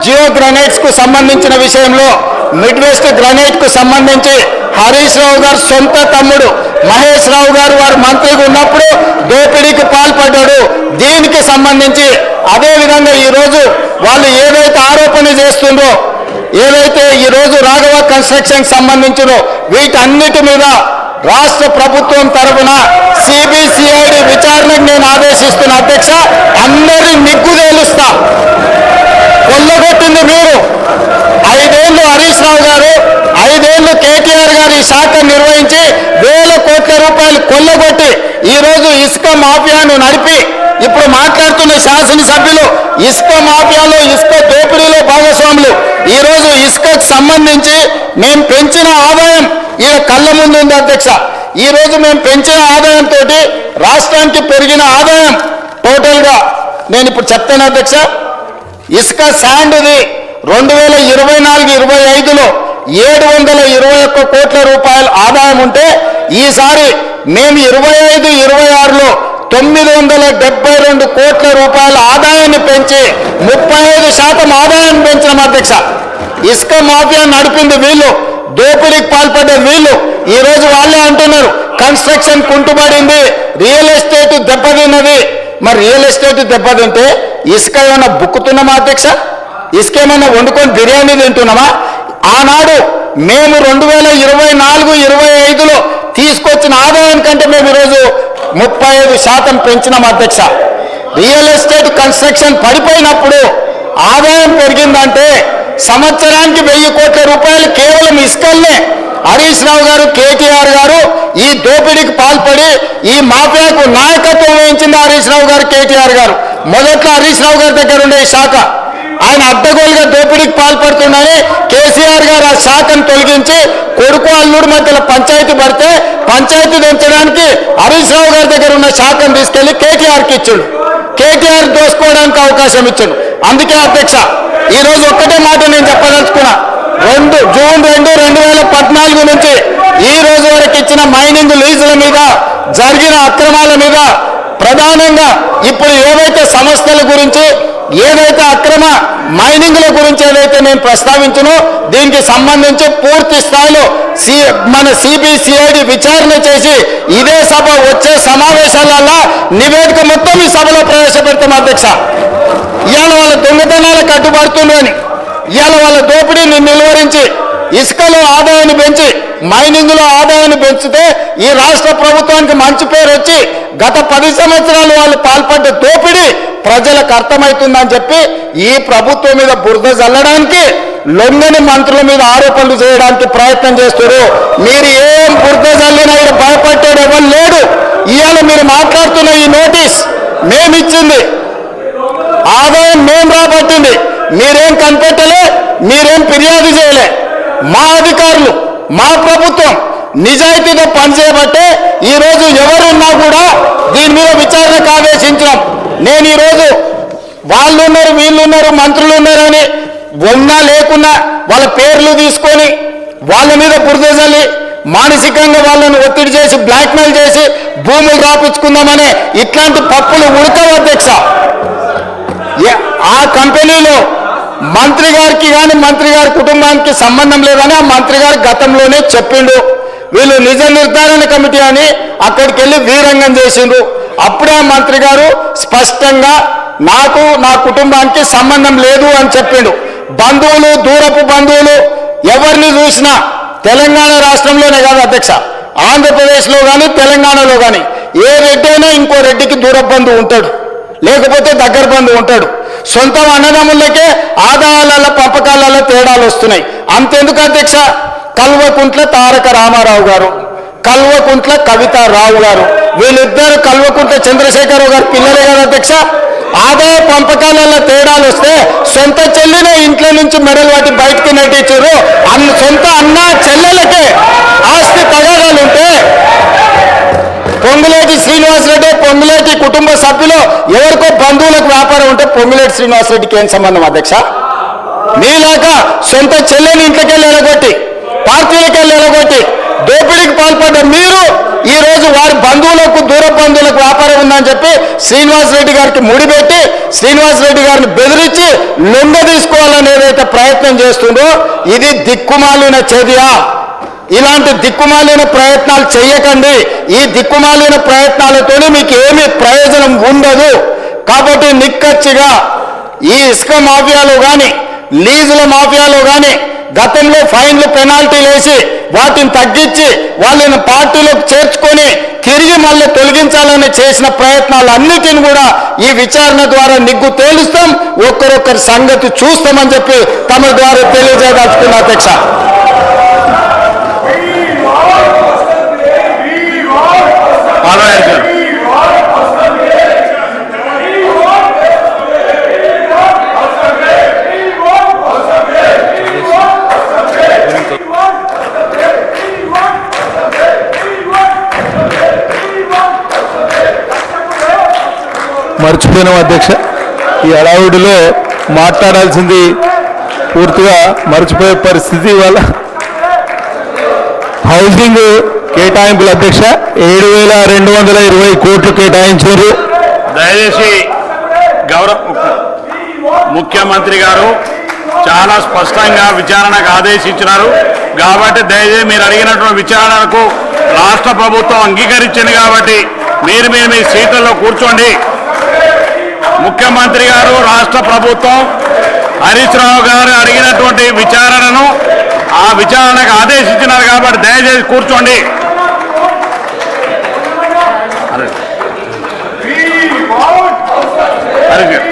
Jio granites కు సంబంధించిన విషయంలో మిడ్ వెస్ట్ గ్రనైట్ కు సంబంధించి హరీష్ రావు గారు సొంత తమ్ముడు మహేష్ రావు గారు వారు మంత్రిగా ఉన్నప్పుడు దోపిడీకి పాల్పడ్డాడు. దీనికి సంబంధించి అదే విధంగా ఈ రోజు వాళ్ళు ఏదైతే ఆరోపణ చేస్తుందో, ఏదైతే ఈ రోజు రాఘవ కన్స్ట్రక్షన్ సంబంధించినో వీటన్నిటి మీద రాష్ట్ర ప్రభుత్వం తరఫున సిబిసిఐడి విచారణకు నేను ఆదేశిస్తున్న అధ్యక్ష. అందరి నిగ్గు తేలుస్తా. కొల్లగొట్టింది మీరు. 5 ఏళ్ళు హరీష్ రావు గారు, 5 ఏళ్ళు కేటీఆర్ గారు ఈ శాఖ నిర్వహించి వేల కోట్ల రూపాయలు కొల్లగొట్టి ఈరోజు ఇసుక మాఫియాను నడిపి ఇప్పుడు మాట్లాడుతున్న శాసనసభ్యులు ఇసుక మాఫియాలో, ఇసుక దోపిడీలో భాగస్వాములు. ఈరోజు ఇసుకకు సంబంధించి మేము పెంచిన ఆదాయం ఈ కళ్ళ ముందు ఉంది అధ్యక్ష. ఈరోజు మేము పెంచిన ఆదాయంతో రాష్ట్రానికి పెరిగిన ఆదాయం టోటల్గా నేను ఇప్పుడు చెప్తాను అధ్యక్ష. ఇసుక శాండ్ది 2024-25లో 721 కోట్ల రూపాయల ఆదాయం ఉంటే ఈసారి మేము 25-26లో 972 కోట్ల రూపాయల ఆదాయాన్ని పెంచి 35% ఆదాయాన్ని పెంచిన అధ్యక్ష. ఇసుక మాఫియా నడిపింది వీళ్ళు, దోపిడీకి పాల్పడ్డ వీళ్ళు. ఈరోజు వాళ్ళే అంటున్నారు కన్స్ట్రక్షన్ కుంటుపడింది, రియల్ ఎస్టేట్ దెబ్బతిన్నది. మరి రియల్ ఎస్టేట్ దెబ్బతింటే ఇసుక ఏమైనా బుక్కుతున్నామా అధ్యక్ష? ఇసుక ఏమైనా వండుకొని బిర్యానీ తింటున్నామా? ఆనాడు మేము 2024-25లో తీసుకొచ్చిన ఆదాయం కంటే మేము ఈరోజు 35% పెంచినాం అధ్యక్ష. రియల్ ఎస్టేట్ కన్స్ట్రక్షన్ పడిపోయినప్పుడు ఆదాయం పెరిగిందంటే సంవత్సరానికి 1000 కోట్ల రూపాయలు కేవలం ఇసుకల్నే. హరీష్ రావు గారు, కేటీఆర్ గారు ఈ దోపిడీకి పాల్పడి ఈ మాఫియాకు నాయకత్వం వహించింది హరీష్ రావు గారు, కేటీఆర్ గారు. మొదట్లో హరీష్ రావు గారి దగ్గర ఉండే శాఖ ఆయన అడ్డగోలుగా దోపిడీకి పాల్పడుతుందని కేసీఆర్ గారు ఆ శాఖను తొలగించి కొడుకు అల్లుడు మధ్యలో పంచాయతీ పడితే పంచాయతీ పెంచడానికి హరీష్ రావు గారి దగ్గర ఉన్న శాఖను తీసుకెళ్లి కేటీఆర్కి ఇచ్చాడు. కేటీఆర్ దోసుకోవడానికి అవకాశం ఇచ్చాడు. అందుకే అధ్యక్ష ఈరోజు ఒక్కటే మాట నేను చెప్పదలుచుకున్నా. జూన్ 2, 2014 నుంచి ఈ రోజు వరకు ఇచ్చిన మైనింగ్ లీజుల మీద జరిగిన అక్రమాల మీద ప్రధానంగా ఇప్పుడు ఏవైతే సంస్థల గురించి, ఏదైతే అక్రమ మైనింగ్ల గురించి ఏదైతే నేను ప్రస్తావించునో దీనికి సంబంధించి పూర్తి స్థాయిలో మన సిబిసిఐడి విచారణ చేసి ఇదే సభ వచ్చే సమావేశాలలో నివేదిక మొత్తం ఈ సభలో ప్రవేశపెడతాం అధ్యక్ష. ఇవాళ వాళ్ళ దొంగతనాలు కట్టుబడుతుందని, ఇవాళ వాళ్ళ దోపిడీని నిలువరించి ఇసుకలో ఆదాయాన్ని పెంచి మైనింగ్లో ఆదాయాన్ని పెంచితే ఈ రాష్ట్ర ప్రభుత్వానికి మంచి పేరు వచ్చి గత 10 సంవత్సరాలు వాళ్ళు పాల్పడ్డ దోపిడీ ప్రజలకు అర్థమవుతుందని చెప్పి ఈ ప్రభుత్వం మీద బురద చల్లడానికి లొంగని మంత్రుల మీద ఆరోపణలు చేయడానికి ప్రయత్నం చేస్తారు. మీరు ఏం బురద చల్లినా ఇక్కడ భయపడ్డాడు ఎవరు లేడు. ఇవాళ మీరు మాట్లాడుతున్న ఈ నోటీస్ మేమిచ్చింది, ఆదాయం మేము రాబట్టింది, మీరేం కనిపెట్టలే, మీరేం ఫిర్యాదు చేయలే. మా అధికారులు, మా ప్రభుత్వం నిజాయితీతో పనిచేయబట్టే ఈరోజు ఎవరున్నా కూడా దీని మీద విచారణకు ఆదేశించడం. నేను ఈరోజు వాళ్ళు ఉన్నారు, వీళ్ళు ఉన్నారు, మంత్రులు ఉన్నారని ఉన్నా లేకున్నా వాళ్ళ పేర్లు తీసుకొని వాళ్ళ మీద బురద చల్లి మానసికంగా వాళ్ళని ఒత్తిడి చేసి బ్లాక్మెయిల్ చేసి భూములు రాపించుకుందామనే ఇట్లాంటి పప్పులు ఉడకవు అధ్యక్ష. ఆ కంపెనీలో మంత్రి గారికి కానీ మంత్రి గారి కుటుంబానికి సంబంధం లేదని ఆ మంత్రి గారు గతంలోనే చెప్పిండు. వీళ్ళు నిజ నిర్ధారణ కమిటీ అని అక్కడికి వెళ్ళి వీరంగం చేసిండ్రు. అప్పుడే ఆ మంత్రి గారు స్పష్టంగా నాకు నా కుటుంబానికి సంబంధం లేదు అని చెప్పిండు. బంధువులు, దూరపు బంధువులు ఎవరిని చూసినా తెలంగాణ రాష్ట్రంలోనే కాదు అధ్యక్ష, ఆంధ్రప్రదేశ్లో కానీ తెలంగాణలో కానీ ఏ రెడ్డి అయినా ఇంకో రెడ్డికి దూరపు బంధువు ఉంటాడు, లేకపోతే దగ్గర బంధువు ఉంటాడు. సొంత అన్నదమ్ములకే ఆదాయాల పంపకాలలో తేడాలు వస్తున్నాయి. అంతెందుకు అధ్యక్ష, కల్వకుంట్ల తారక రామారావు గారు, కల్వకుంట్ల కవితారావు గారు, వీళ్ళిద్దరు కల్వకుంట్ల చంద్రశేఖరరావు గారు పిల్లలే కదా అధ్యక్ష. ఆదాయ పంపకాలలో తేడాలు వస్తే సొంత చెల్లినే ఇంట్లో నుంచి మెడలు వాటి బయటికి నెట్టించారు. సొంత అన్న చెల్లెలకే ఆస్తి తగాదాలుంటే పొంగులేటి శ్రీనివాసరెడ్డి, పొంగులేటి కుటుంబ సభ్యులు ఎవరికో బంధువులకు వ్యాపారం ఉంటే పొంగులేటి శ్రీనివాసరెడ్డికి ఏం సంబంధం అధ్యక్ష? మీలాగా సొంత చెల్లెని ఇంట్లోకి వెళ్ళి ఎలగొట్టి, పార్టీలకు వెళ్ళి ఎలగొట్టి దోపిడీకి పాల్పడ్డ మీరు ఈ రోజు వారి బంధువులకు దూర బంధువులకు వ్యాపారం ఉందని చెప్పి శ్రీనివాసరెడ్డి గారికి ముడిపెట్టి శ్రీనివాసరెడ్డి గారిని బెదిరించి లొంగ తీసుకోవాలని ఏదైతే ప్రయత్నం చేస్తుందో ఇది దిక్కుమాలిన చర్య. ఇలాంటి దిక్కుమాలిన ప్రయత్నాలు చేయకండి. ఈ దిక్కుమాలిన ప్రయత్నాలతో మీకు ఏమీ ప్రయోజనం ఉండదు. కాబట్టి నిక్కచ్చిగా ఈ ఇసుక మాఫియాలో కానీ లీజుల మాఫియాలో కానీ గతంలో ఫైన్లు పెనాల్టీలు వేసి వాటిని తగ్గించి వాళ్ళని పార్టీలోకి చేర్చుకొని తిరిగి మళ్ళీ తొలగించాలని చేసిన ప్రయత్నాలన్నిటిని కూడా ఈ విచారణ ద్వారా నిగ్గు తేలుస్తాం, ఒక్కరొక్కరి సంగతి చూస్తామని చెప్పి తమ ద్వారా తెలియజేయదలుచుకున్న అధ్యక్ష. మర్చిపోయినాం అధ్యక్ష. ఈ హడావుడిలో మాట్లాడాల్సింది పూర్తిగా మర్చిపోయే పరిస్థితి వల్ల హౌసింగ్ కేటాయింపులు అధ్యక్ష 7,220 కోట్లు కేటాయించారు. దయచేసి గౌరవ ముఖ్యమంత్రి గారు చాలా స్పష్టంగా విచారణకు ఆదేశించినారు కాబట్టి దయచేసి మీరు అడిగినటువంటి విచారణకు రాష్ట్ర ప్రభుత్వం అంగీకరించింది కాబట్టి మీరు మీ సీట్లలో కూర్చోండి. ముఖ్యమంత్రి గారు రాష్ట్ర ప్రభుత్వం హరీష్ రావు గారు అడిగినటువంటి విచారణను ఆ విచారణకు ఆదేశించినారు కాబట్టి దయచేసి కూర్చోండి. హరీష్